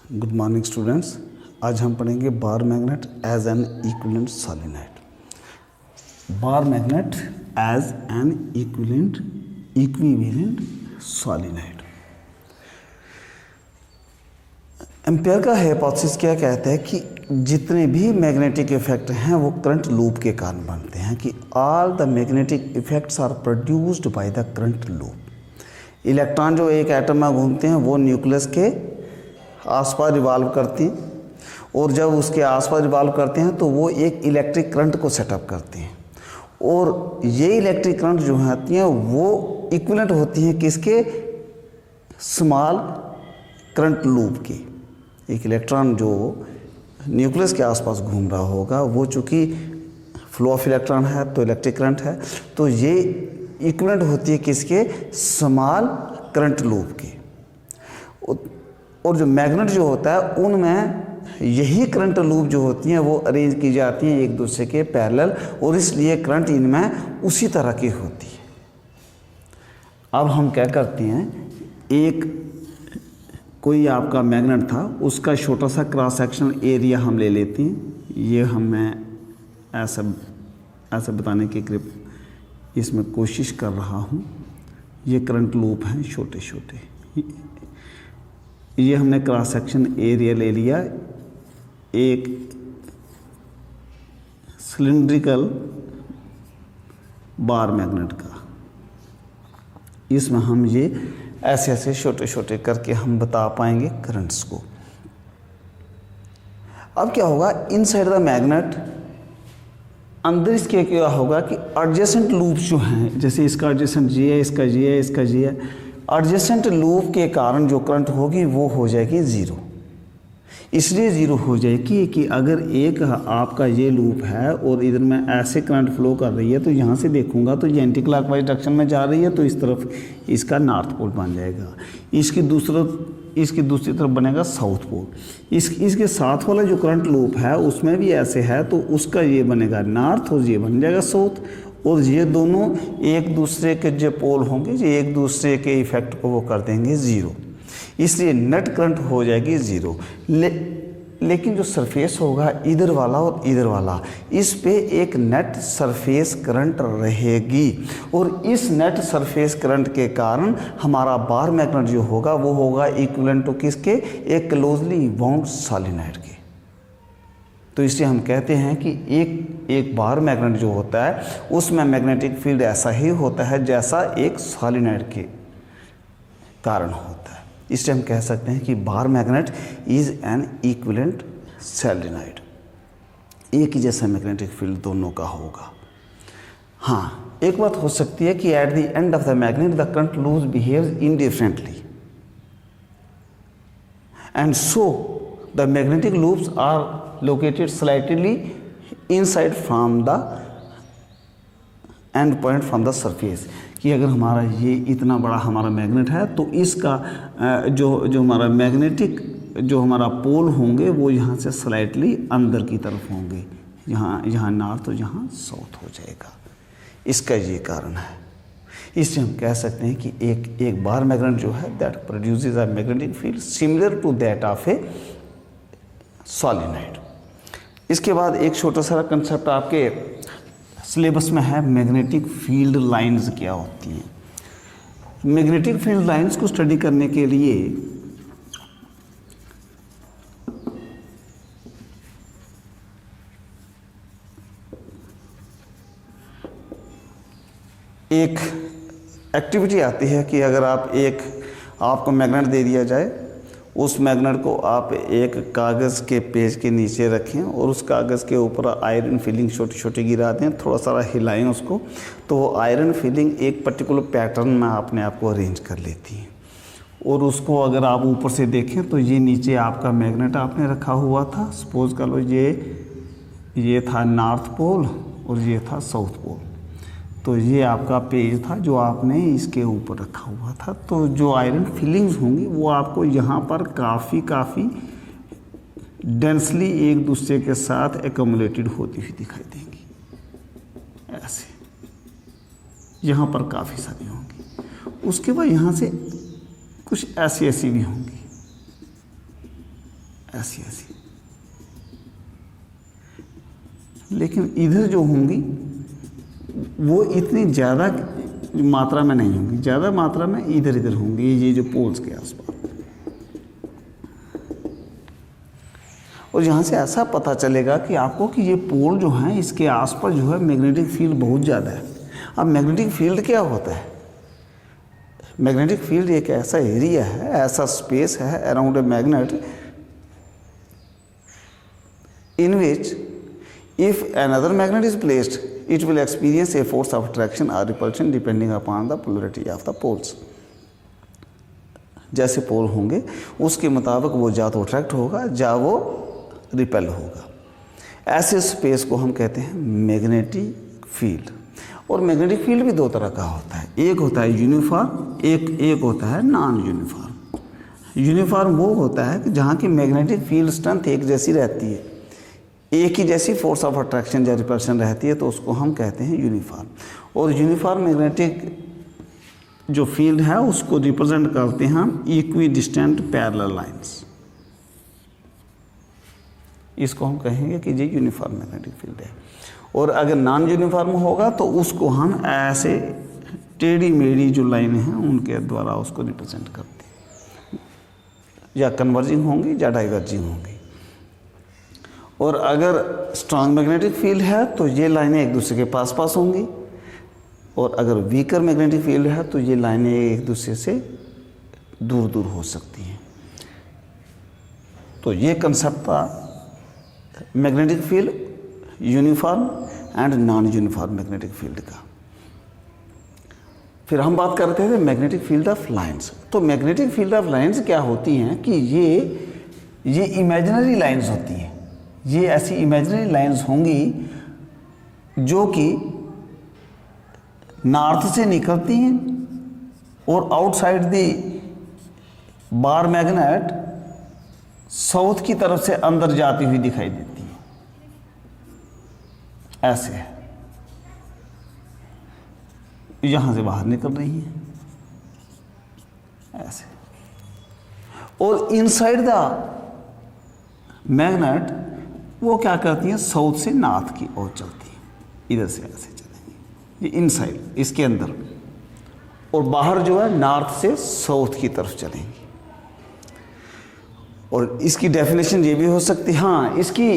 Good morning students. आज हम पढ़ेंगे bar magnet as an equivalent solenoid. Bar magnet as an equivalent solenoid. Ampere का hypothesis क्या कहता है कि जितने भी मैग्नेटिक इफेक्ट हैं वो करंट लूप के कारण बनते हैं, कि all the magnetic effects are produced by the current loop. Electron जो एक एटम में घूमते हैं वो न्यूक्लियस के आसपास रिवॉल्व करती हैं, और जब उसके आसपास रिवॉल्व करते हैं तो वो एक इलेक्ट्रिक करंट को सेटअप करते हैं, और ये इलेक्ट्रिक करंट जो होती हैं वो इक्विवेलेंट होती हैं किसके? स्मॉल करंट लूप के। एक इलेक्ट्रॉन जो न्यूक्लियस के आसपास घूम रहा होगा वो चूँकि फ्लो ऑफ इलेक्ट्रॉन है तो इलेक्ट्रिक करंट है, तो ये इक्विवेलेंट होती है किसके? स्मॉल करंट लूप के। और जो मैग्नेट जो होता है उनमें यही करंट लूप जो होती हैं वो अरेंज की जाती हैं एक दूसरे के पैरेलल, और इसलिए करंट इनमें उसी तरह की होती है। अब हम क्या करते हैं, एक कोई आपका मैग्नेट था, उसका छोटा सा क्रॉस सेक्शनल एरिया हम ले लेते हैं। ये मैं ऐसा बताने की इसमें कोशिश कर रहा हूँ। ये करंट लूप हैं छोटे छोटे। ये हमने क्रॉस सेक्शन एरिया ले लिया एक सिलिंड्रिकल बार मैग्नेट का। इसमें हम ये ऐसे ऐसे छोटे छोटे करके हम बता पाएंगे करंट्स को। अब क्या होगा, इनसाइड द मैग्नेट अंदर इसके क्या होगा कि एडजेसेंट लूप्स जो हैं, जैसे इसका एडजेसेंट ये है, इसका ये है, इसका ये है, एडजेसेंट लूप के कारण जो करंट होगी वो हो जाएगी ज़ीरो। इसलिए ज़ीरो हो जाएगी कि अगर एक आपका ये लूप है और इधर में ऐसे करंट फ्लो कर रही है तो यहाँ से देखूंगा तो ये एंटी क्लॉकवाइज डायरेक्शन में जा रही है, तो इस तरफ इसका नॉर्थ पोल बन जाएगा। इसकी दूसरी तरफ बनेगा साउथ पोल। इसके साथ वाला जो करंट लूप है उसमें भी ऐसे है, तो उसका ये बनेगा नॉर्थ और ये बन जाएगा साउथ, और ये दोनों एक दूसरे के जो पोल होंगे ये एक दूसरे के इफेक्ट को वो कर देंगे ज़ीरो, इसलिए नेट करंट हो जाएगी ज़ीरो। लेकिन जो सरफेस होगा इधर वाला और इधर वाला, इस पे एक नेट सरफेस करंट रहेगी, और इस नेट सरफेस करंट के कारण हमारा बार मैग्नेट जो होगा वो होगा इक्विवेलेंट टू किसके? एक क्लोजली बाउंड सॉलिनॉइड के। तो इसलिए हम कहते हैं कि एक बार मैग्नेट जो होता है उसमें मैग्नेटिक फील्ड ऐसा ही होता है जैसा एक सॉलिनॉइड के कारण होता है। इसलिए हम कह सकते हैं कि bar magnet is an equivalent solenoid. एक ही जैसा मैग्नेटिक फील्ड दोनों का होगा। हाँ, एक बात हो सकती है कि at the end of the magnet the current loops behaves indifferently, and so the magnetic loops are located slightly inside from the end point from the surface। कि अगर हमारा ये इतना बड़ा हमारा मैग्नेट है तो इसका जो हमारा मैग्नेटिक जो हमारा पोल होंगे वो यहाँ से स्लाइटली अंदर की तरफ होंगे, यहाँ नॉर्थ और यहाँ साउथ हो जाएगा। इसका ये कारण है। इससे हम कह सकते हैं कि एक बार मैग्नेट जो है that produces a magnetic field similar to that of a solenoid. इसके बाद एक छोटा सा कंसेप्ट आपके सिलेबस में है, मैग्नेटिक फील्ड लाइंस क्या होती हैं। मैग्नेटिक फील्ड लाइंस को स्टडी करने के लिए एक एक्टिविटी आती है कि अगर आपको मैग्नेट दे दिया जाए, उस मैग्नेट को आप एक कागज़ के पेज के नीचे रखें और उस कागज़ के ऊपर आयरन फिलिंग छोटी छोटी गिरा दें, थोड़ा सा हिलाएं उसको, तो वो आयरन फिलिंग एक पर्टिकुलर पैटर्न में अपने आप को अरेंज कर लेती है। और उसको अगर आप ऊपर से देखें तो ये नीचे आपका मैग्नेट आपने रखा हुआ था। सपोज कर लो ये था नॉर्थ पोल और ये था साउथ पोल, तो ये आपका पेज था जो आपने इसके ऊपर रखा हुआ था। तो जो आयरन फिलिंग्स होंगी वो आपको यहाँ पर काफ़ी डेंसली एक दूसरे के साथ एक्यूमुलेटेड होती हुई दिखाई देंगी। ऐसे यहाँ पर काफ़ी सारी होंगी। उसके बाद यहाँ से कुछ ऐसी भी होंगी। ऐसी ऐसी, लेकिन इधर जो होंगी वो इतनी ज़्यादा मात्रा में नहीं होंगी, ज़्यादा मात्रा में इधर इधर होंगी, ये जो पोल्स के आसपास। और यहाँ से ऐसा पता चलेगा कि आपको कि ये पोल जो हैं इसके आसपास जो है मैग्नेटिक फील्ड बहुत ज़्यादा है। अब मैग्नेटिक फील्ड क्या होता है? मैग्नेटिक फील्ड एक ऐसा एरिया है, ऐसा स्पेस है around a magnet in which if another magnet is placed, it will experience a force of attraction or repulsion depending upon the polarity of the poles. जैसे पोल होंगे उसके मुताबिक वो या तो अट्रैक्ट होगा या वो रिपेल होगा। ऐसे स्पेस को हम कहते हैं मैग्नेटिक फील्ड। और मैग्नेटिक फील्ड भी दो तरह का होता है, एक होता है यूनिफॉर्म, एक होता है नॉन यूनिफॉर्म। यूनिफॉर्म वो होता है कि जहाँ की मैग्नेटिक फील्ड स्ट्रेंथ एक जैसी रहती है, एक ही जैसी फोर्स ऑफ अट्रैक्शन या रिपल्शन रहती है, तो उसको हम कहते हैं यूनिफॉर्म। और यूनिफॉर्म मैग्नेटिक जो फील्ड है उसको रिप्रेजेंट करते हैं हम इक्वी डिस्टेंट पैरेलल लाइंस। इसको हम कहेंगे कि ये यूनिफॉर्म मैग्नेटिक फील्ड है। और अगर नॉन यूनिफॉर्म होगा तो उसको हम ऐसे टेढ़ी मेढ़ी जो लाइनें हैं उनके द्वारा उसको रिप्रेजेंट करते हैं, या कन्वर्जिंग होंगी या डाइवर्जिंग होंगी। और अगर स्ट्रॉन्ग मैग्नेटिक फील्ड है तो ये लाइनें एक दूसरे के पास पास होंगी, और अगर वीकर मैग्नेटिक फील्ड है तो ये लाइनें एक दूसरे से दूर दूर हो सकती हैं। तो ये कंसेप्ट था magnetic field, uniform and non uniform magnetic field का। फिर हम बात करते थे मैग्नेटिक फील्ड ऑफ लाइंस। तो मैग्नेटिक फील्ड ऑफ लाइंस क्या होती हैं कि ये इमेजिनरी लाइंस होती हैं। ये ऐसी इमेजिनरी लाइंस होंगी जो कि नॉर्थ से निकलती हैं और outside the bar magnet south की तरफ से अंदर जाती हुई दिखाई देती है। ऐसे है, यहां से बाहर निकल रही हैं ऐसे। और इनसाइड द मैग्नेट वो क्या करती हैं, साउथ से नॉर्थ की ओर चलती हैं, इधर से ऐसे चलेंगी, ये इनसाइड इसके अंदर। और बाहर जो है नॉर्थ से साउथ की तरफ चलेंगी। और इसकी डेफिनेशन ये भी हो सकती है, हाँ इसकी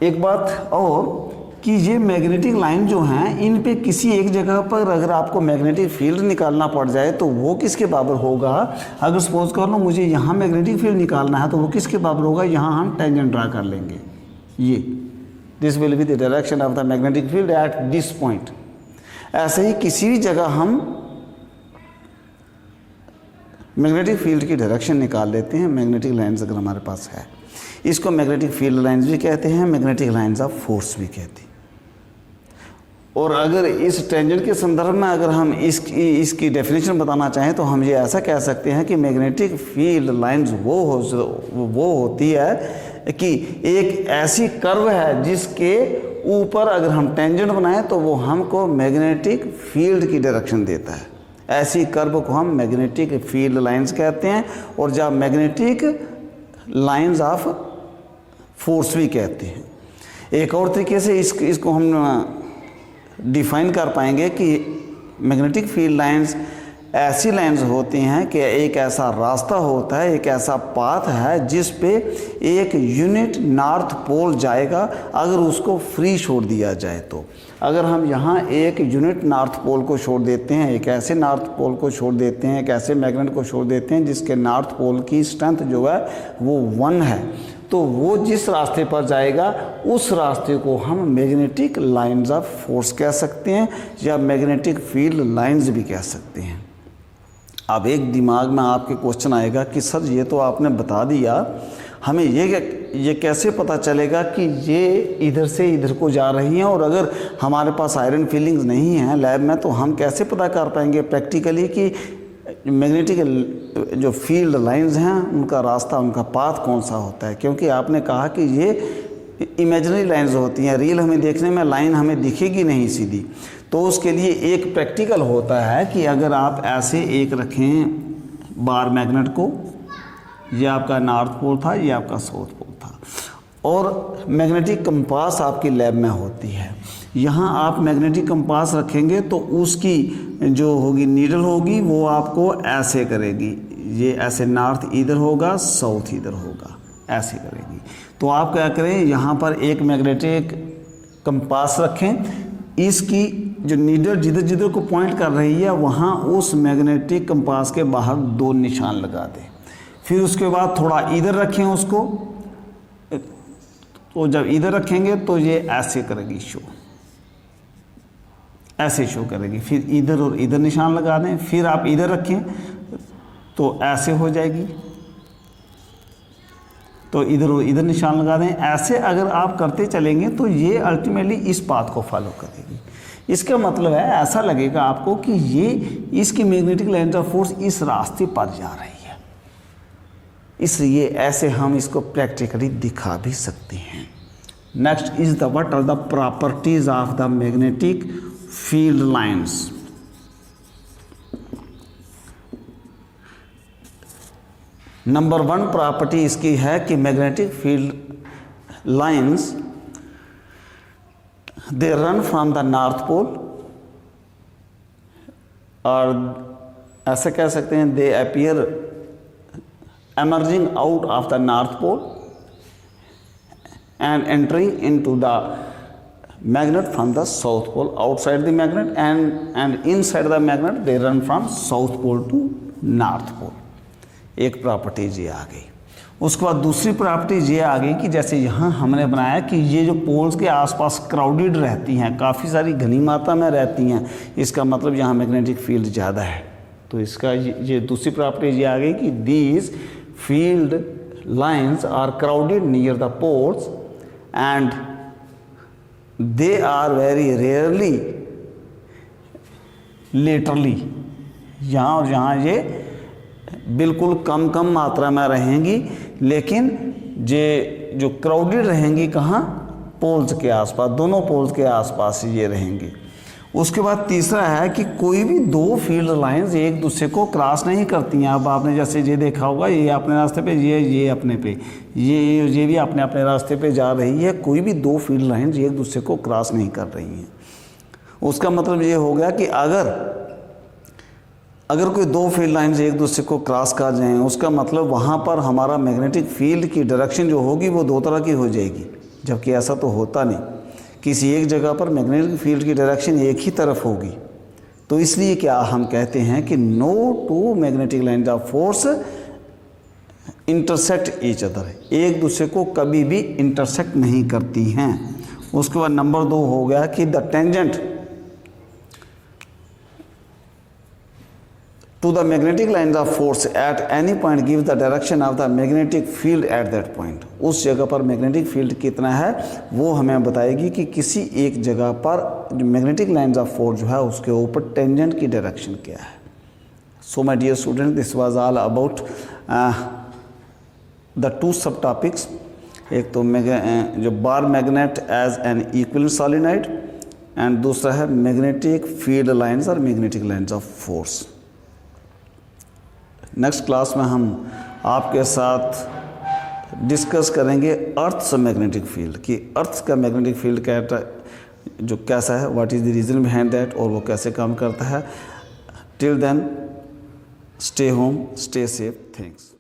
एक बात और कि ये मैग्नेटिक लाइन जो हैं इन पे किसी एक जगह पर अगर आपको मैग्नेटिक फील्ड निकालना पड़ जाए तो वो किसके बराबर होगा। अगर सपोज कर लो मुझे यहाँ मैग्नेटिक फील्ड निकालना है तो वो किसके बराबर होगा, यहाँ हम टेंजेंट ड्रा कर लेंगे। ये this will be the direction of the magnetic field at this point. ऐसे ही किसी भी जगह हम मैग्नेटिक फील्ड की डायरेक्शन निकाल लेते हैं। मैग्नेटिक लाइंस अगर हमारे पास है, इसको मैग्नेटिक फील्ड लाइंस भी कहते हैं, मैग्नेटिक लाइंस ऑफ फोर्स भी कहते हैं। और अगर इस टेंजेंट के संदर्भ में अगर हम इसकी डेफिनेशन बताना चाहें तो हम ये ऐसा कह सकते हैं कि मैग्नेटिक फील्ड लाइंस वो होती है कि एक ऐसी कर्व है जिसके ऊपर अगर हम टेंजेंट बनाएं तो वो हमको मैग्नेटिक फील्ड की डायरेक्शन देता है। ऐसी कर्व को हम मैग्नेटिक फील्ड लाइंस कहते हैं, और जब मैग्नेटिक लाइंस ऑफ फोर्स भी कहते हैं। एक और तरीके से इसको हम डिफाइन कर पाएंगे कि मैग्नेटिक फील्ड लाइंस ऐसी लाइंस होती हैं कि एक ऐसा रास्ता होता है, एक ऐसा पाथ है जिस पे एक यूनिट नॉर्थ पोल जाएगा अगर उसको फ्री छोड़ दिया जाए। तो अगर हम यहाँ एक यूनिट नॉर्थ पोल को छोड़ देते हैं, एक ऐसे नॉर्थ पोल को छोड़ देते हैं, एक ऐसे मैग्नेट को छोड़ देते हैं जिसके नॉर्थ पोल की स्ट्रेंथ जो है वो 1 है, तो वो जिस रास्ते पर जाएगा उस रास्ते को हम मैग्नेटिक लाइंस ऑफ फोर्स कह सकते हैं या मैग्नेटिक फील्ड लाइंस भी कह सकते हैं। अब एक दिमाग में आपके क्वेश्चन आएगा कि सर ये तो आपने बता दिया, हमें ये कैसे पता चलेगा कि ये इधर से इधर को जा रही हैं, और अगर हमारे पास आयरन फीलिंग्स नहीं हैं लैब में तो हम कैसे पता कर पाएंगे प्रैक्टिकली कि मैग्नेटिक जो फील्ड लाइंस हैं उनका रास्ता, उनका पाथ कौन सा होता है। क्योंकि आपने कहा कि ये इमेजिनरी लाइंस होती हैं, रियल हमें देखने में लाइन हमें दिखेगी नहीं सीधी। तो उसके लिए एक प्रैक्टिकल होता है कि अगर आप ऐसे एक रखें बार मैग्नेट को ये आपका नॉर्थ पोल था, ये आपका साउथ पोल था। और मैग्नेटिक कंपास आपकी लैब में होती है। यहाँ आप मैग्नेटिक कंपास रखेंगे तो उसकी जो होगी नीडल होगी वो आपको ऐसे करेगी, ये ऐसे नॉर्थ इधर होगा, साउथ इधर होगा, ऐसे करेगी। तो आप क्या करें, यहाँ पर एक मैग्नेटिक कंपास रखें, इसकी जो नीडल जिधर जिधर को पॉइंट कर रही है वहाँ उस मैग्नेटिक कंपास के बाहर 2 निशान लगा दें। फिर उसके बाद थोड़ा इधर रखें उसको, तो जब इधर रखेंगे तो ये ऐसे करेगी शो, ऐसे शो करेगी। फिर इधर और इधर निशान लगा दें, फिर आप इधर रखें तो ऐसे हो जाएगी, तो इधर और इधर निशान लगा दें। ऐसे अगर आप करते चलेंगे तो ये अल्टीमेटली इस पाथ को फॉलो करेगी। इसका मतलब है ऐसा लगेगा आपको कि ये इसकी मैग्नेटिक लाइन ऑफ फोर्स इस रास्ते पर जा रही है, इसलिए ऐसे हम इसको प्रैक्टिकली दिखा भी सकते हैं। Next is the what are the properties of the magnetic field lines. Number 1 property इसकी है कि magnetic field lines they run from the north pole, और ऐसे कह सकते हैं they appear emerging out of the north pole and entering into the magnet from the south pole, outside the magnet and inside the magnet they run from south pole to north pole। एक property ये आ गई। उसके बाद दूसरी property ये आ गई कि जैसे यहाँ हमने बनाया कि ये जो पोल्स के आसपास क्राउडेड रहती हैं, काफ़ी सारी घनी मात्रा में रहती हैं, इसका मतलब यहाँ मैग्नेटिक फील्ड ज़्यादा है। तो इसका ये दूसरी प्रॉपर्टी ये आ गई कि these field lines are crowded near the poles and they are very rarely laterally, यहाँ और यहाँ ये बिल्कुल कम मात्रा में रहेंगी, लेकिन ये जो क्राउडेड रहेंगी कहाँ, पोल्स के आसपास, दोनों पोल्स के आसपास ये रहेंगी। उसके बाद तीसरा है कि कोई भी 2 फील्ड लाइंस एक दूसरे को क्रॉस नहीं करती हैं। अब आपने जैसे ये देखा होगा, ये अपने रास्ते पे, ये अपने पे, ये भी अपने अपने रास्ते पे जा रही है। कोई भी 2 फील्ड लाइंस एक दूसरे को क्रॉस नहीं कर रही हैं। उसका मतलब ये हो गया कि अगर कोई 2 फील्ड लाइंस एक दूसरे को क्रॉस कर जाएँ, उसका मतलब वहाँ पर हमारा मैग्नेटिक फील्ड की डायरेक्शन जो होगी वो 2 तरह की हो जाएगी, जबकि ऐसा तो होता नहीं। किसी एक जगह पर मैग्नेटिक फील्ड की डायरेक्शन एक ही तरफ होगी। तो इसलिए क्या हम कहते हैं कि no 2 magnetic lines of force intersect each other, एक दूसरे को कभी भी इंटरसेक्ट नहीं करती हैं। उसके बाद नंबर 2 हो गया कि the tangent to the magnetic lines of force at any point gives the direction of the magnetic field at that point। उस जगह पर मैग्नेटिक फील्ड कितना है वो हमें बताएगी कि किसी एक जगह पर जो मैग्नेटिक लाइंस ऑफ फोर्स जो है उसके ऊपर टेंजेंट की डायरेक्शन क्या है। So my dear student, this was all about the 2 sub topics. एक तो जो bar magnet as an equivalent solenoid and दूसरा है मैग्नेटिक फील्ड लाइंस और magnetic lines of force. Next class में हम आपके साथ डिस्कस करेंगे अर्थ मैग्नेटिक फील्ड कि अर्थ का मैग्नेटिक फील्ड कैसा है, what is the reason behind that, और वो कैसे काम करता है। Till then stay home, stay safe, thanks.